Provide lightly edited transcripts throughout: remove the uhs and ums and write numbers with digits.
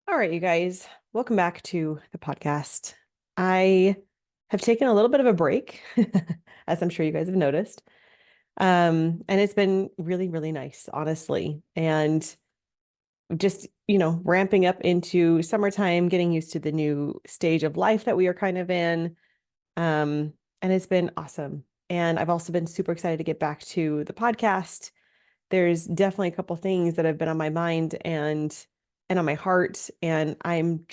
All right, you guys, welcome back to the podcast. I have taken a little bit of a break, as I'm sure you guys have noticed. And it's been really, really nice, honestly. And just, ramping up into summertime, getting used to the new stage of life that we are kind of in. And it's been awesome. And I've also been super excited to get back to the podcast. There's definitely a couple things that have been on my mind and on my heart, and I'm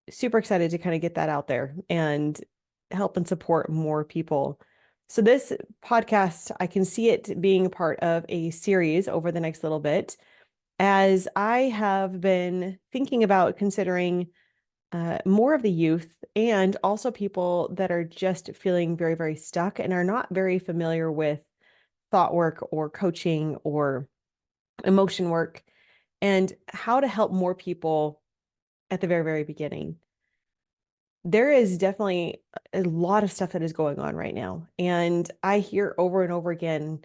super excited to kind of get that out there and help and support more people. So this podcast, I can see it being a part of a series over the next little bit, as I have been thinking about considering more of the youth and also people that are just feeling very, very stuck and are not very familiar with thought work or coaching or emotion work, and how to help more people at the very, very beginning. There is definitely a lot of stuff that is going on right now. And I hear over and over again,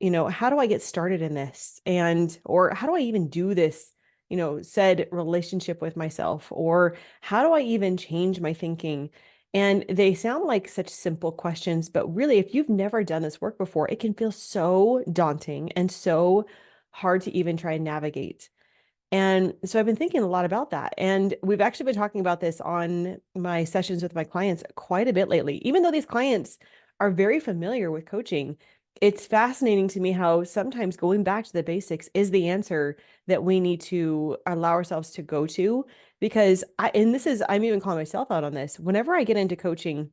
how do I get started in this? Or how do I even do this, said relationship with myself? Or how do I even change my thinking? And they sound like such simple questions, but really, if you've never done this work before, it can feel so daunting and so hard to even try and navigate. And so I've been thinking a lot about that. And we've actually been talking about this on my sessions with my clients quite a bit lately. Even though these clients are very familiar with coaching, it's fascinating to me how sometimes going back to the basics is the answer that we need to allow ourselves to go to. Because I'm even calling myself out on this. Whenever I get into coaching,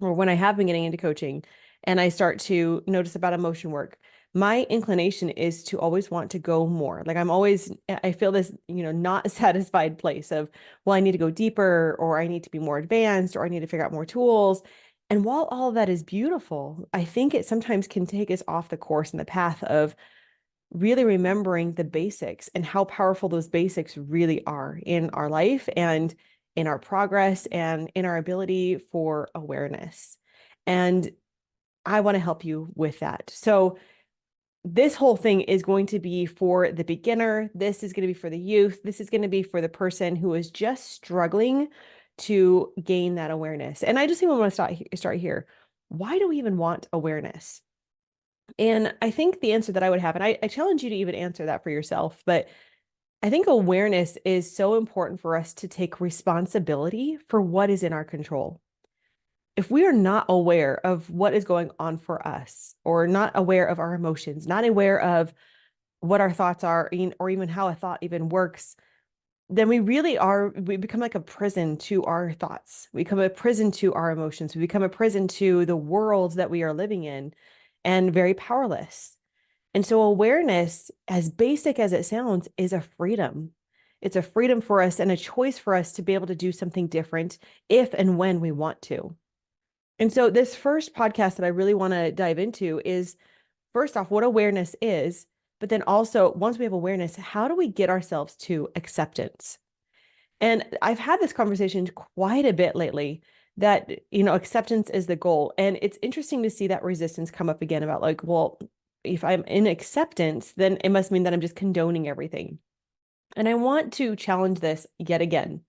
or when I have been getting into coaching and I start to notice about emotion work, my inclination is to always want to go more. Like I feel this, not satisfied place of, well, I need to go deeper, or I need to be more advanced, or I need to figure out more tools. And while all of that is beautiful, I think it sometimes can take us off the course and the path of really remembering the basics and how powerful those basics really are in our life and in our progress and in our ability for awareness. And I want to help you with that. So this whole thing is going to be for the beginner. This is going to be for the youth. This is going to be for the person who is just struggling to gain that awareness. And I just even want to start here. Why do we even want awareness? And I think the answer that I would have, and I challenge you to even answer that for yourself, but I think awareness is so important for us to take responsibility for what is in our control. If we are not aware of what is going on for us, or not aware of our emotions, not aware of what our thoughts are, or even how a thought even works, then we become like a prison to our thoughts. We become a prison to our emotions. We become a prison to the world that we are living in, and very powerless. And so awareness, as basic as it sounds, is a freedom. It's a freedom for us and a choice for us to be able to do something different if and when we want to. And so this first podcast that I really want to dive into is, first off, what awareness is, but then also, once we have awareness, how do we get ourselves to acceptance? And I've had this conversation quite a bit lately, that, acceptance is the goal. And it's interesting to see that resistance come up again about, like, well, if I'm in acceptance, then it must mean that I'm just condoning everything. And I want to challenge this yet again,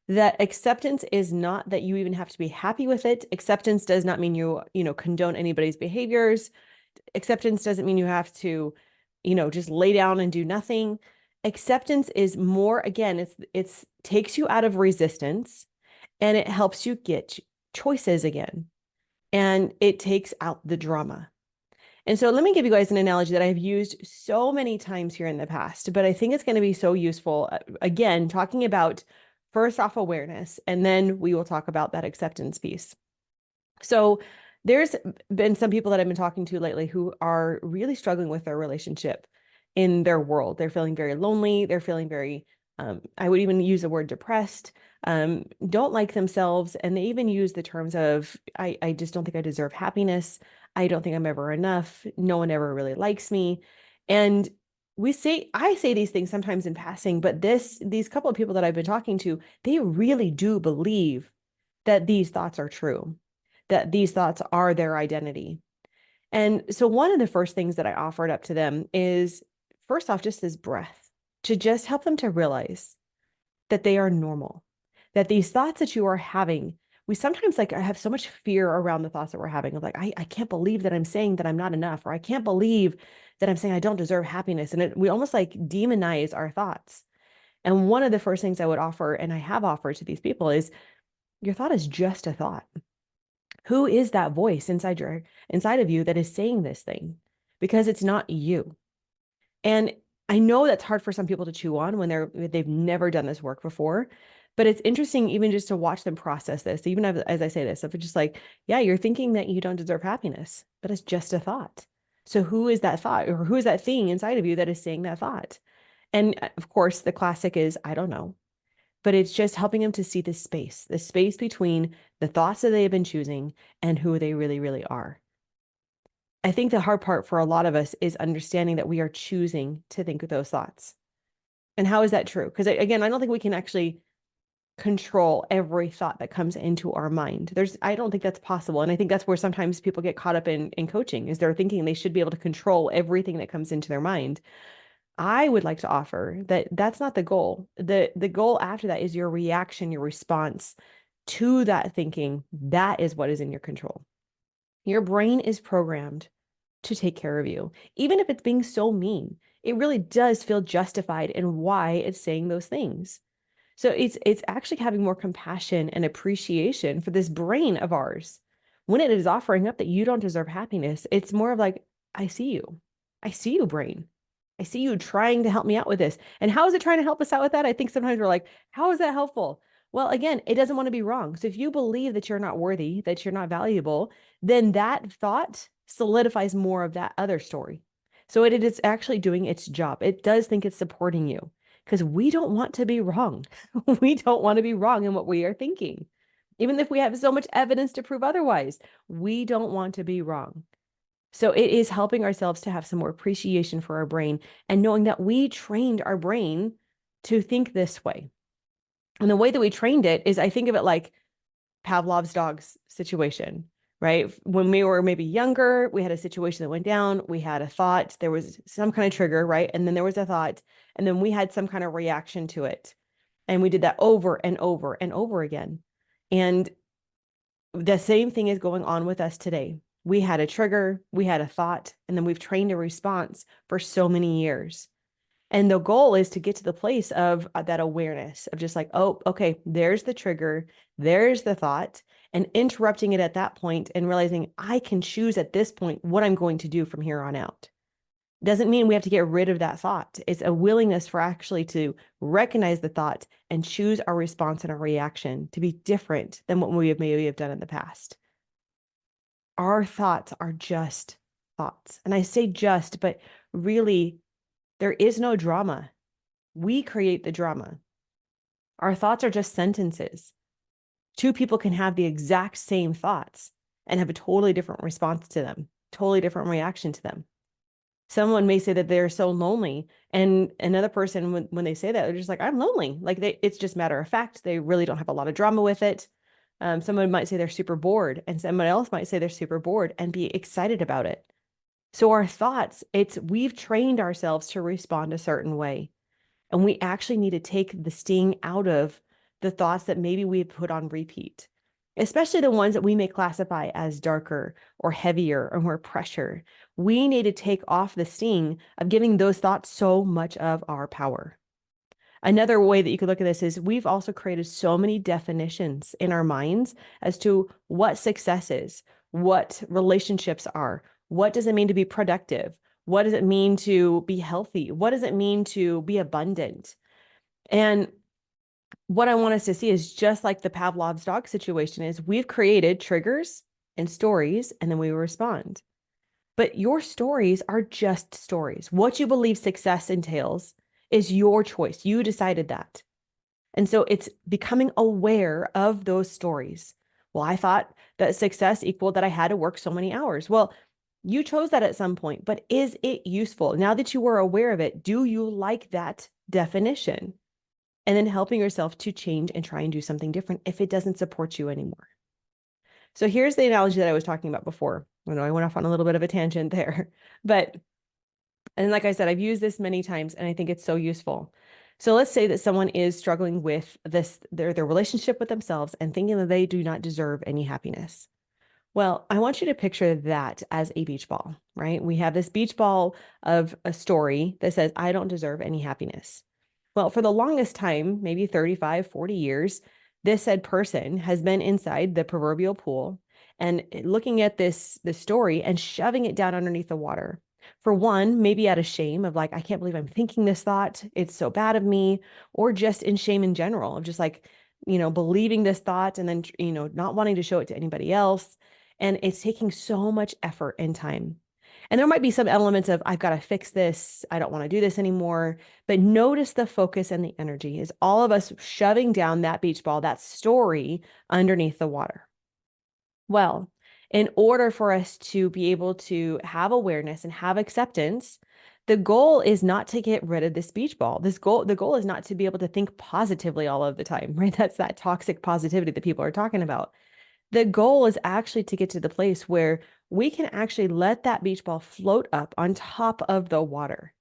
that acceptance is not that you even have to be happy with it. Acceptance does not mean condone anybody's behaviors. Acceptance doesn't mean you have to, just lay down and do nothing. Acceptance is more, again, it's takes you out of resistance, and it helps you get choices again. And it takes out the drama. And so let me give you guys an analogy that I've used so many times here in the past, but I think it's going to be so useful. Again, talking about first off awareness, and then we will talk about that acceptance piece. So there's been some people that I've been talking to lately who are really struggling with their relationship in their world. They're feeling very lonely. They're feeling very, I would even use the word depressed, don't like themselves. And they even use the terms of, I just don't think I deserve happiness. I don't think I'm ever enough. No one ever really likes me. And I say these things sometimes in passing, but these couple of people that I've been talking to, they really do believe that these thoughts are true, that these thoughts are their identity. And so one of the first things that I offered up to them is, first off, just this breath. to just help them to realize that they are normal, that these thoughts that you are having, we sometimes like I have so much fear around the thoughts that we're having of like, I can't believe that I'm saying that I'm not enough, or I can't believe that I'm saying I don't deserve happiness. And we almost like demonize our thoughts. And one of the first things I would offer, and I have offered to these people, is your thought is just a thought. Who is that voice inside of you that is saying this thing? Because it's not you. And I know that's hard for some people to chew on when they've never done this work before, but it's interesting even just to watch them process this. Even as I say this, if it's just like, yeah, you're thinking that you don't deserve happiness, but it's just a thought. So who is that thought, or who is that thing inside of you that is saying that thought? And of course, the classic is, I don't know, but it's just helping them to see the space between the thoughts that they have been choosing and who they really, really are. I think the hard part for a lot of us is understanding that we are choosing to think those thoughts. And how is that true? Because again, I don't think we can actually control every thought that comes into our mind. I don't think that's possible. And I think that's where sometimes people get caught up in coaching, is they're thinking they should be able to control everything that comes into their mind. I would like to offer that that's not the goal. The goal after that is your reaction, your response to that thinking. That is what is in your control. Your brain is programmed to take care of you. Even if it's being so mean, it really does feel justified in why it's saying those things. So it's actually having more compassion and appreciation for this brain of ours. When it is offering up that you don't deserve happiness, it's more of like, I see you. I see you, brain. I see you trying to help me out with this. And how is it trying to help us out with that? I think sometimes we're like, how is that helpful? Well, again, it doesn't want to be wrong. So if you believe that you're not worthy, that you're not valuable, then that thought solidifies more of that other story. So it is actually doing its job. It does think it's supporting you because we don't want to be wrong. We don't want to be wrong in what we are thinking. Even if we have so much evidence to prove otherwise, we don't want to be wrong. So it is helping ourselves to have some more appreciation for our brain and knowing that we trained our brain to think this way. And the way that we trained it is I think of it like Pavlov's dog's situation, right? When we were maybe younger, we had a situation that went down, we had a thought, there was some kind of trigger, right? And then there was a thought, and then we had some kind of reaction to it. And we did that over and over and over again. And the same thing is going on with us today. We had a trigger, we had a thought, and then we've trained a response for so many years. And the goal is to get to the place of that awareness of just like, oh, okay, there's the trigger, there's the thought, and interrupting it at that point and realizing I can choose at this point what I'm going to do from here on out. Doesn't mean we have to get rid of that thought. It's a willingness for actually to recognize the thought and choose our response and our reaction to be different than what we have maybe have done in the past. Our thoughts are just thoughts. And I say just, but really, there is no drama. We create the drama. Our thoughts are just sentences. Two people can have the exact same thoughts and have a totally different response to them, totally different reaction to them. Someone may say that they're so lonely, and another person, when they say that, they're just like, I'm lonely. Like it's just matter of fact. They really don't have a lot of drama with it. Someone might say they're super bored, and someone else might say they're super bored and be excited about it. So our thoughts, we've trained ourselves to respond a certain way. And we actually need to take the sting out of the thoughts that maybe we put on repeat, especially the ones that we may classify as darker or heavier or more pressure. We need to take off the sting of giving those thoughts so much of our power. Another way that you could look at this is we've also created so many definitions in our minds as to what success is, what relationships are, what does it mean to be productive? What does it mean to be healthy? What does it mean to be abundant? And what I want us to see is just like the Pavlov's dog situation is we've created triggers and stories, and then we respond. But your stories are just stories. What you believe success entails is your choice. You decided that. And so it's becoming aware of those stories. Well, I thought that success equaled that I had to work so many hours. Well, you chose that at some point, but is it useful? Now that you were aware of it, do you like that definition? And then helping yourself to change and try and do something different if it doesn't support you anymore. So here's the analogy that I was talking about before. I know I went off on a little bit of a tangent there, but And like I said, I've used this many times and I think it's so useful. So let's say that someone is struggling with this, their relationship with themselves and thinking that they do not deserve any happiness. Well, I want you to picture that as a beach ball, right? We have this beach ball of a story that says, I don't deserve any happiness. Well, for the longest time, maybe 35, 40 years, this said person has been inside the proverbial pool and looking at this story and shoving it down underneath the water. For one, maybe out of shame of like, I can't believe I'm thinking this thought. It's so bad of me, or just in shame in general of just like, believing this thought and then, not wanting to show it to anybody else. And it's taking so much effort and time. And there might be some elements of, I've got to fix this. I don't want to do this anymore. But notice the focus and the energy is all of us shoving down that beach ball, that story underneath the water. Well, in order for us to be able to have awareness and have acceptance, the goal is not to get rid of this beach ball. The goal is not to be able to think positively all of the time, right? That's that toxic positivity that people are talking about. The goal is actually to get to the place where we can actually let that beach ball float up on top of the water.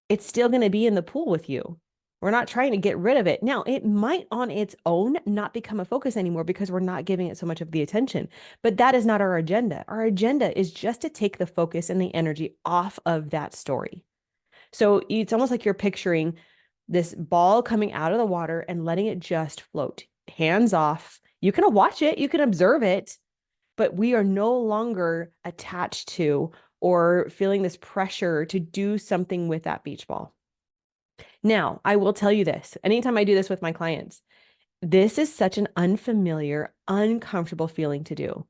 It's still going to be in the pool with you. We're not trying to get rid of it. Now, it might on its own not become a focus anymore because we're not giving it so much of the attention, but that is not our agenda. Our agenda is just to take the focus and the energy off of that story. So it's almost like you're picturing this ball coming out of the water and letting it just float, hands off. You can watch it, you can observe it, but we are no longer attached to or feeling this pressure to do something with that beach ball. Now, I will tell you this anytime I do this with my clients, this is such an unfamiliar, uncomfortable feeling to do.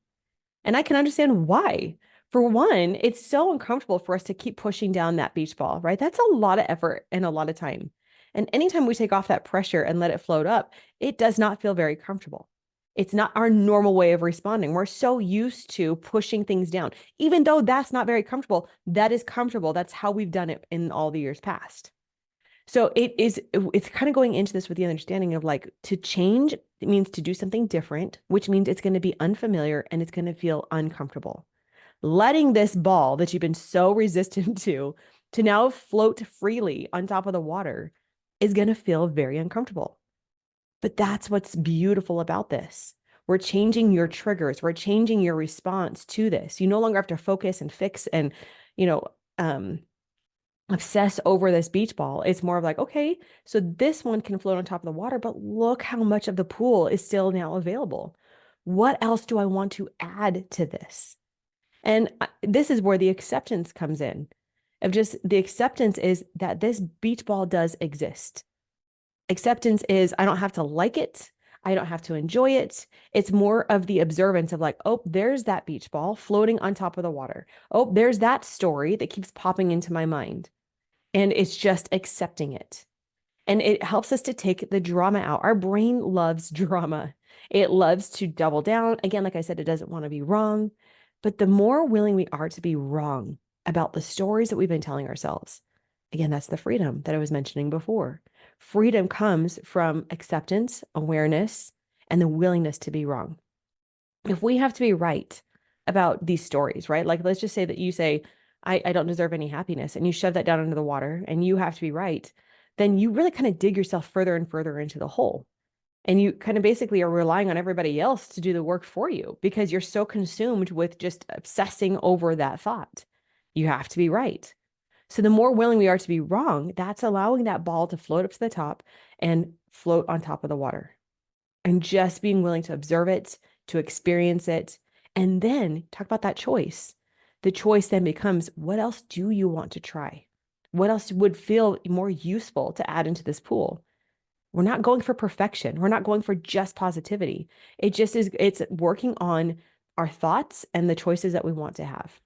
And I can understand why. For one, it's so uncomfortable for us to keep pushing down that beach ball, right? That's a lot of effort and a lot of time. And anytime we take off that pressure and let it float up, it does not feel very comfortable. It's not our normal way of responding. We're so used to pushing things down. Even though that's not very comfortable, that is comfortable. That's how we've done it in all the years past. So it's kind of going into this with the understanding of like to change, it means to do something different, which means it's going to be unfamiliar and it's going to feel uncomfortable. Letting this ball that you've been so resistant to now float freely on top of the water is going to feel very uncomfortable. But that's what's beautiful about this. We're changing your triggers. We're changing your response to this. You no longer have to focus and fix and, you know, um, obsess over this beach ball. It's more of like, okay, so this one can float on top of the water, but look how much of the pool is still now available. What else do I want to add to this? And this is where the acceptance comes in. Of just the acceptance is that this beach ball does exist. Acceptance is I don't have to like it. I don't have to enjoy it. It's more of the observance of like, oh, there's that beach ball floating on top of the water. Oh, there's that story that keeps popping into my mind. And it's just accepting it. And it helps us to take the drama out. Our brain loves drama. It loves to double down. Again, like I said, it doesn't want to be wrong. But the more willing we are to be wrong about the stories that we've been telling ourselves, again, that's the freedom that I was mentioning before. Freedom comes from acceptance, awareness, and the willingness to be wrong. If we have to be right about these stories, right? Like, let's just say that you say, I don't deserve any happiness, and you shove that down into the water and you have to be right, then you really kind of dig yourself further and further into the hole. And you kind of basically are relying on everybody else to do the work for you because you're so consumed with just obsessing over that thought. You have to be right. So the more willing we are to be wrong, that's allowing that ball to float up to the top and float on top of the water. And just being willing to observe it, to experience it, and then talk about that choice. The choice then becomes, what else do you want to try? What else would feel more useful to add into this pool? We're not going for perfection. We're not going for just positivity. It just is, it's working on our thoughts and the choices that we want to have.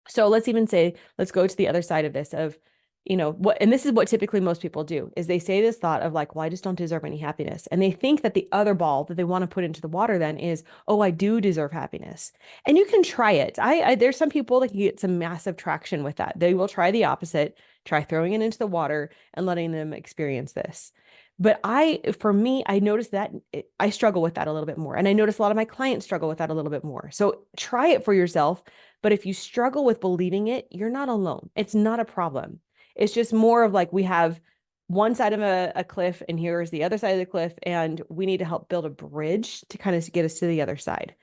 So let's even say, let's go to the other side of this of, what, and this is what typically most people do is they say this thought of like, well, I just don't deserve any happiness. And they think that the other ball that they want to put into the water then is, oh, I do deserve happiness. And you can try it. There's some people that can get some massive traction with that. They will try the opposite, try throwing it into the water and letting them experience this. But for me, I noticed that I struggle with that a little bit more. And I notice a lot of my clients struggle with that a little bit more. So try it for yourself. But if you struggle with believing it, you're not alone. It's not a problem. It's just more of like we have one side of a cliff and here's the other side of the cliff. And we need to help build a bridge to kind of get us to the other side.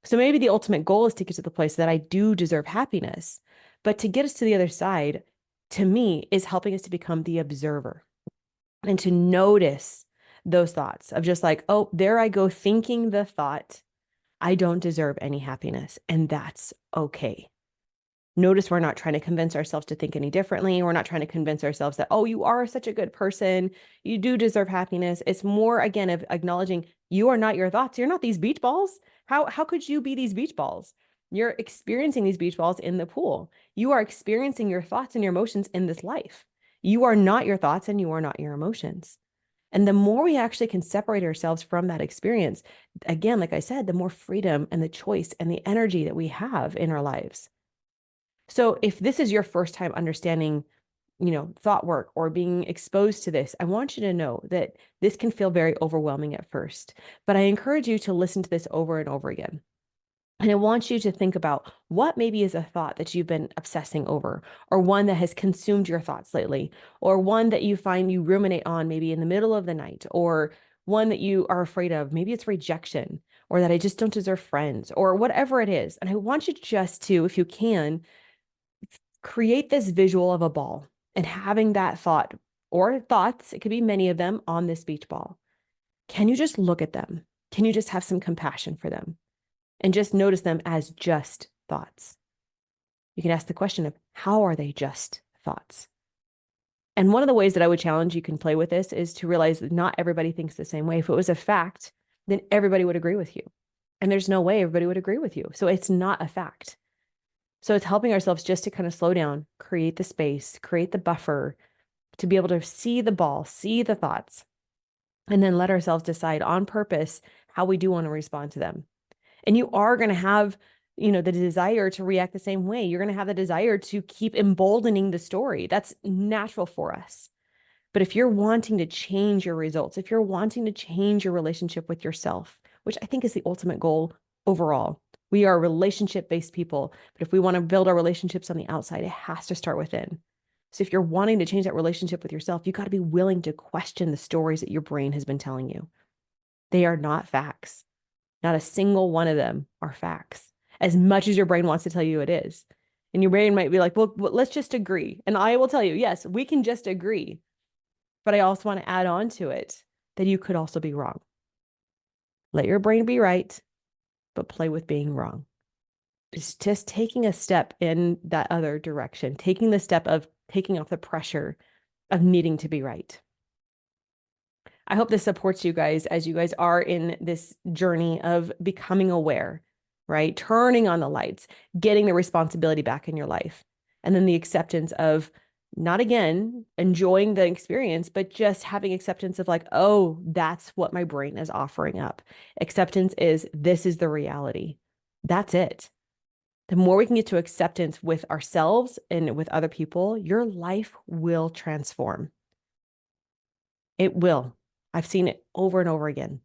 So maybe the ultimate goal is to get to the place that I do deserve happiness. But to get us to the other side, to me, is helping us to become the observer and to notice those thoughts of just like, oh, there I go thinking the thought, I don't deserve any happiness. And that's okay. Notice we're not trying to convince ourselves to think any differently. We're not trying to convince ourselves that, oh, you are such a good person. You do deserve happiness. It's more, again, of acknowledging you are not your thoughts. You're not these beach balls. How could you be these beach balls? You're experiencing these beach balls in the pool. You are experiencing your thoughts and your emotions in this life. You are not your thoughts and you are not your emotions. And the more we actually can separate ourselves from that experience, again, like I said, the more freedom and the choice and the energy that we have in our lives. So if this is your first time understanding, thought work or being exposed to this, I want you to know that this can feel very overwhelming at first, but I encourage you to listen to this over and over again. And I want you to think about what maybe is a thought that you've been obsessing over, or one that has consumed your thoughts lately, or one that you find you ruminate on maybe in the middle of the night, or one that you are afraid of. Maybe it's rejection, or that I just don't deserve friends, or whatever it is. And I want you just to, if you can, create this visual of a ball and having that thought or thoughts, it could be many of them, on this beach ball. Can you just look at them? Can you just have some compassion for them and just notice them as just thoughts? You can ask the question of, how are they just thoughts? And one of the ways that I would challenge you can play with this is to realize that not everybody thinks the same way. If it was a fact, then everybody would agree with you. And there's no way everybody would agree with you. So it's not a fact. So it's helping ourselves just to kind of slow down, create the space, create the buffer to be able to see the ball, see the thoughts, and then let ourselves decide on purpose how we do want to respond to them. And you are going to have, the desire to react the same way. You're going to have the desire to keep emboldening the story. That's natural for us. But if you're wanting to change your results, if you're wanting to change your relationship with yourself, which I think is the ultimate goal overall, we are relationship-based people. But if we want to build our relationships on the outside, it has to start within. So if you're wanting to change that relationship with yourself, you got to be willing to question the stories that your brain has been telling you. They are not facts. Not a single one of them are facts, as much as your brain wants to tell you it is. And your brain might be like, well, let's just agree. And I will tell you, yes, we can just agree. But I also want to add on to it that you could also be wrong. Let your brain be right, but play with being wrong. It's just taking a step in that other direction, taking the step of taking off the pressure of needing to be right. I hope this supports you guys as you guys are in this journey of becoming aware, right? Turning on the lights, getting the responsibility back in your life. And then the acceptance of not again enjoying the experience, but just having acceptance of like, oh, that's what my brain is offering up. Acceptance is this is the reality. That's it. The more we can get to acceptance with ourselves and with other people, your life will transform. It will. I've seen it over and over again.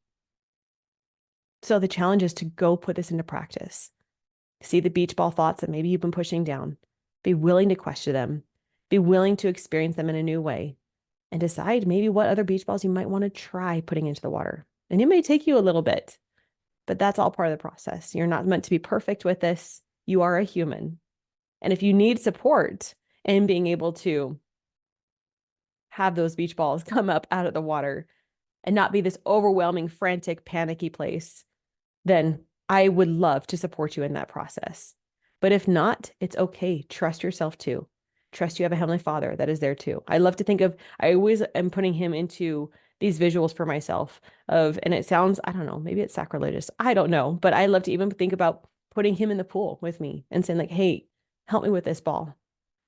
So the challenge is to go put this into practice. See the beach ball thoughts that maybe you've been pushing down. Be willing to question them. Be willing to experience them in a new way. And decide maybe what other beach balls you might want to try putting into the water. And it may take you a little bit, but that's all part of the process. You're not meant to be perfect with this. You are a human. And if you need support in being able to have those beach balls come up out of the water and not be this overwhelming, frantic, panicky place, then I would love to support you in that process. But if not, it's okay. Trust yourself too. Trust you have a Heavenly Father that is there too. I love to think of, I always am putting him into these visuals for myself of, and it sounds, I don't know, maybe it's sacrilegious. I don't know, but I love to even think about putting him in the pool with me and saying like, hey, help me with this ball.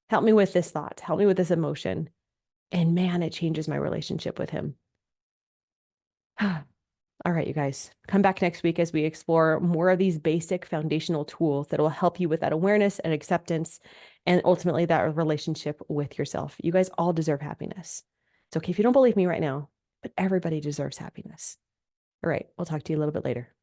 Help me with this thought. Help me with this emotion. And man, it changes my relationship with him. All right, you guys, come back next week as we explore more of these basic foundational tools that will help you with that awareness and acceptance and ultimately that relationship with yourself. You guys all deserve happiness. It's okay if you don't believe me right now, but everybody deserves happiness. All right. We'll talk to you a little bit later.